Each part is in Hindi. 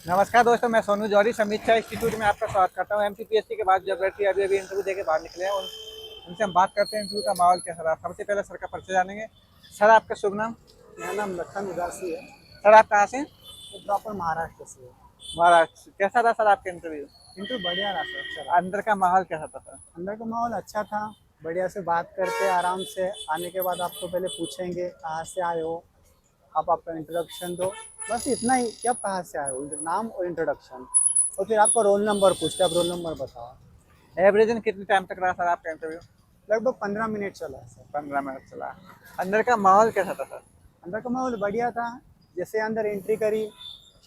नमस्कार दोस्तों, मैं सोनू जौहरी समीक्षा इंस्टीट्यूट में आपका स्वागत करता हूँ। एमपीपीएससी के बाद जो अभ्यर्थी अभी इंटरव्यू देके बाहर निकले हैं उनसे हम बात करते हैं इंटरव्यू का माहौल कैसा रहा। सबसे पहले सर का परिचय जानेंगे। सर, आपका शुभ नाम? मेरा नाम लखन उदासी है। सर, आप कहाँ से? तो प्रॉपर महाराष्ट्र से है। महाराष्ट्र। कैसा रहा सर आपका इंटरव्यू? किंतु बढ़िया रहा सर, अच्छा रहा। अंदर का माहौल कैसा था सर? अंदर का माहौल अच्छा था, बढ़िया से बात करते आराम से। आने के बाद आपको पहले पूछेंगे कहाँ से आए हो, आप आपका इंट्रोडक्शन दो, बस इतना ही कि आप कहाँ से आए हो, नाम और इंट्रोडक्शन। और फिर आपका रोल नंबर पूछते, आप रोल नंबर बताओ। एवरेजन कितने टाइम तक रहा सर आपका इंटरव्यू? लगभग 15 मिनट चला है सर। 15 मिनट चला। अंदर का माहौल कैसा था सर? अंदर का माहौल बढ़िया था। जैसे अंदर एंट्री करी,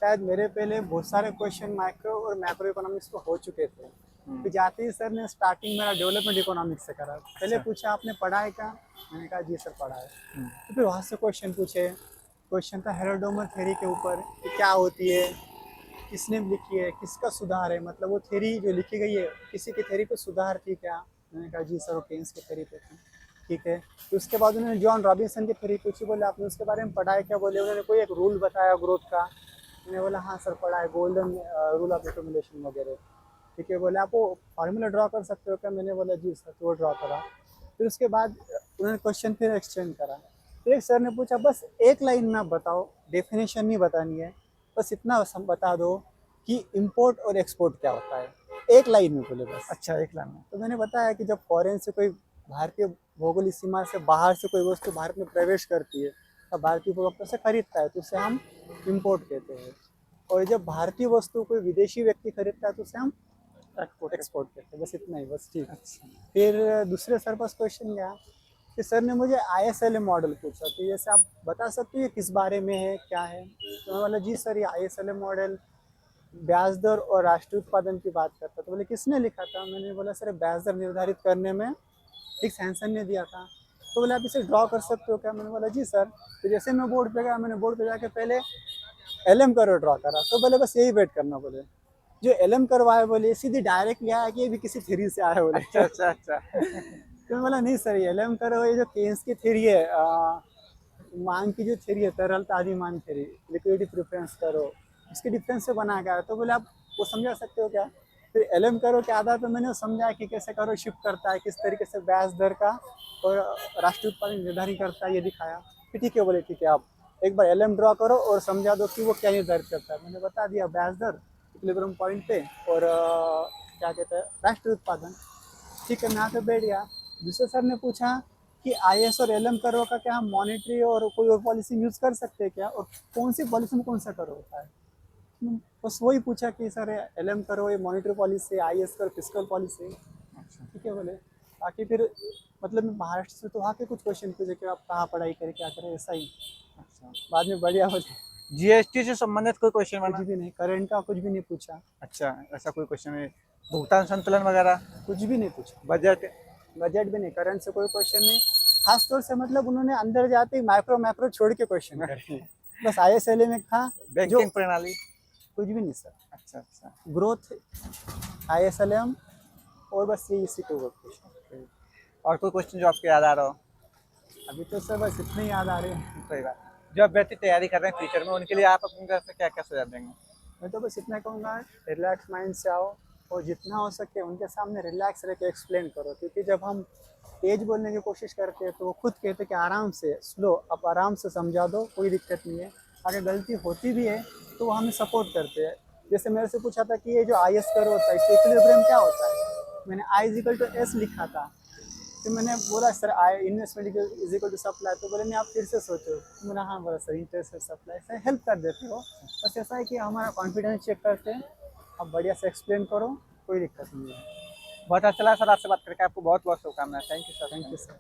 शायद मेरे पहले बहुत सारे क्वेश्चन माइक्रो और मैक्रो इकोनॉमिक्स को हो चुके थे। फिर जाते ही सर ने स्टार्टिंग मेरा डेवलपमेंट इकोनॉमिक्स से करा। पहले पूछा आपने पढ़ा है क्या, मैंने कहा जी सर पढ़ा है। तो फिर वहाँ से क्वेश्चन पूछे। क्वेश्चन था हेरोडोमर थ्योरी के ऊपर कि क्या होती है, किसने लिखी है, किसका सुधार है, मतलब वो थ्योरी जो लिखी गई है किसी की थ्योरी पे सुधार थी क्या। मैंने कहा जी सर वो केन्स की थ्योरी पे थी। ठीक है। तो उसके बाद उन्होंने जॉन रॉबिन्सन की थ्योरी पूछी, बोले आपने उसके बारे में पढ़ा है क्या, बोले उन्होंने कोई एक रूल बताया ग्रोथ का। मैंने बोला हाँ सर पढ़ा है, गोल्डन रूल ऑफ एक्यूमुलेशन वगैरह। ठीक है। बोले आप वो फार्मूला ड्रॉ कर सकते हो क्या, मैंने बोला जी सर, तो वो ड्रॉ करा। फिर उसके बाद उन्होंने क्वेश्चन फिर एक्सटेंड करा। फिर एक सर ने पूछा बस एक लाइन में आप बताओ, डेफिनेशन नहीं बतानी है, बस इतना बता दो कि इंपोर्ट और एक्सपोर्ट क्या होता है, एक लाइन में बोले बस। अच्छा, एक लाइन में। तो मैंने बताया कि जब फॉरेन से कोई भारतीय भौगोलिक सीमा से बाहर से कोई वस्तु भारत में प्रवेश करती है तब भारतीय उपभोक्ता से खरीदता है तो उसे हम इंपोर्ट कहते हैं, और जब भारतीय वस्तु कोई विदेशी व्यक्ति खरीदता है तो उसे हम एक्सपोर्ट कहते हैं। बस इतना ही, बस ठीक। अच्छा। फिर दूसरे सर पास क्वेश्चन गया कि सर ने मुझे ISLA मॉडल पूछा कि जैसे आप बता सकते हो ये किस बारे में है, क्या है। तो मैं बोला जी सर ये ISLA मॉडल ब्याज दर और राष्ट्रीय उत्पादन की बात करता। तो बोले किसने लिखा था, मैंने बोला सर ब्याज दर निर्धारित करने में डिक्स हैंसन ने दिया था। तो बोले आप इसे ड्रॉ कर सकते हो क्या, मैंने बोला जी सर। तो जैसे मैं बोर्ड पे गया, मैंने बोर्ड पे जाके पहले LM करो ड्रॉ करा। तो बोले बस यही वेट करना, बोले जो LM करवाए बोले सीधी डायरेक्ट लिया है कि ये भी किसी थ्योरी से आया बोले। अच्छा अच्छा अच्छा। तो मैं बोला नहीं सर ये LM करो, ये जो केन्स की थ्योरी है, मांग की जो थ्योरी है, तरलता अधिमान थ्योरी, लिक्विडिटी प्रेफरेंस करो, उसके डिफरेंस से बना गया है। तो बोले आप वो समझा सकते हो क्या। फिर LM करो के आधार पर मैंने समझा कि कैसे करो शिफ्ट करता है, किस तरीके से ब्याज दर का और राष्ट्रीय उत्पादन निर्धारित करता है, ये दिखाया। फिर ठीक है, बोले ठीक है आप एक बार LM ड्रॉ करो और समझा दो कि वो क्या निर्धारित करता है। मैंने बता दिया ब्याज दर इक्विलिब्रियम पॉइंट पे और क्या कहते हैं राष्ट्रीय उत्पादन। ठीक है, मैं आके बैठ गया। दूसरे सर ने पूछा कि IS और LM करो का क्या हम मॉनेटरी और कोई और पॉलिसी यूज़ कर सकते हैं क्या, और कौन सी पॉलिसी में कौन सा करो होता है। बस वही पूछा कि सर LM करो ये मॉनेटरी पॉलिसी, IS करो फिस्कल पॉलिसी। ठीक है बोले। बाकी फिर मतलब मैं महाराष्ट्र से तो वहाँ के कुछ क्वेश्चन पूछे कि आप कहाँ पढ़ाई करें क्या करें, ऐसा ही। अच्छा। बाद में बढ़िया बोले जीएसटी से संबंधित कोई क्वेश्चन कुछ बना? भी नहीं, करंट का कुछ भी नहीं पूछा। अच्छा, ऐसा कोई क्वेश्चन है? भुगतान संतुलन वगैरह? कुछ भी नहीं पूछा। बजट? बजट भी नहीं, करंट से कोई क्वेश्चन नहीं। खास तौर से मतलब उन्होंने अंदर जाते ही माइक्रो मैक्रो छोड़ के क्वेश्चन करे। बस ISLA में था जो बैंकिंग प्रणाली? कुछ भी नहीं सर। अच्छा अच्छा। ग्रोथ, ISLM और बस ये इसी को क्वेश्चन। और कोई क्वेश्चन जो आपको याद आ रहा हो? अभी तो सर बस इतने ही याद आ रहे हैं। सही बात। जो अभ्यर्थी तैयारी कर रहे हैं फ्यूचर में, उनके लिए आप अपनी तरफ से क्या क्या सुझाव देंगे? मैं तो बस इतना कहूँगा रिलैक्स माइंड से आओ और जितना हो सके उनके सामने रिलैक्स रह के एक्सप्लेन करो, क्योंकि जब हम तेज बोलने की कोशिश करते हैं तो वो खुद कहते हैं कि आराम से स्लो, आप आराम से समझा दो, कोई दिक्कत नहीं है। अगर गलती होती भी है तो वो हमें सपोर्ट करते हैं। जैसे मेरे से पूछा था कि ये जो IS करो होता है इसका इक्विलिब्रियम क्या होता है, मैंने I=S लिखा था। फिर मैंने बोला sir investment is equal to supply, तो बोले नहीं आप फिर से सोचो। तो मैंने हाँ बोला सर इंटरेस्ट है सप्लाई से हेल्प कर देते हो। बस ऐसा है कि हमारा कॉन्फिडेंस चेक करते हैं, आप बढ़िया से एक्सप्लेन करो, कोई दिक्कत नहीं है। बहुत अच्छा लगा सर आपसे बात करके। आपको बहुत बहुत शुभकामनाएं। Thank you sir. Thank you sir.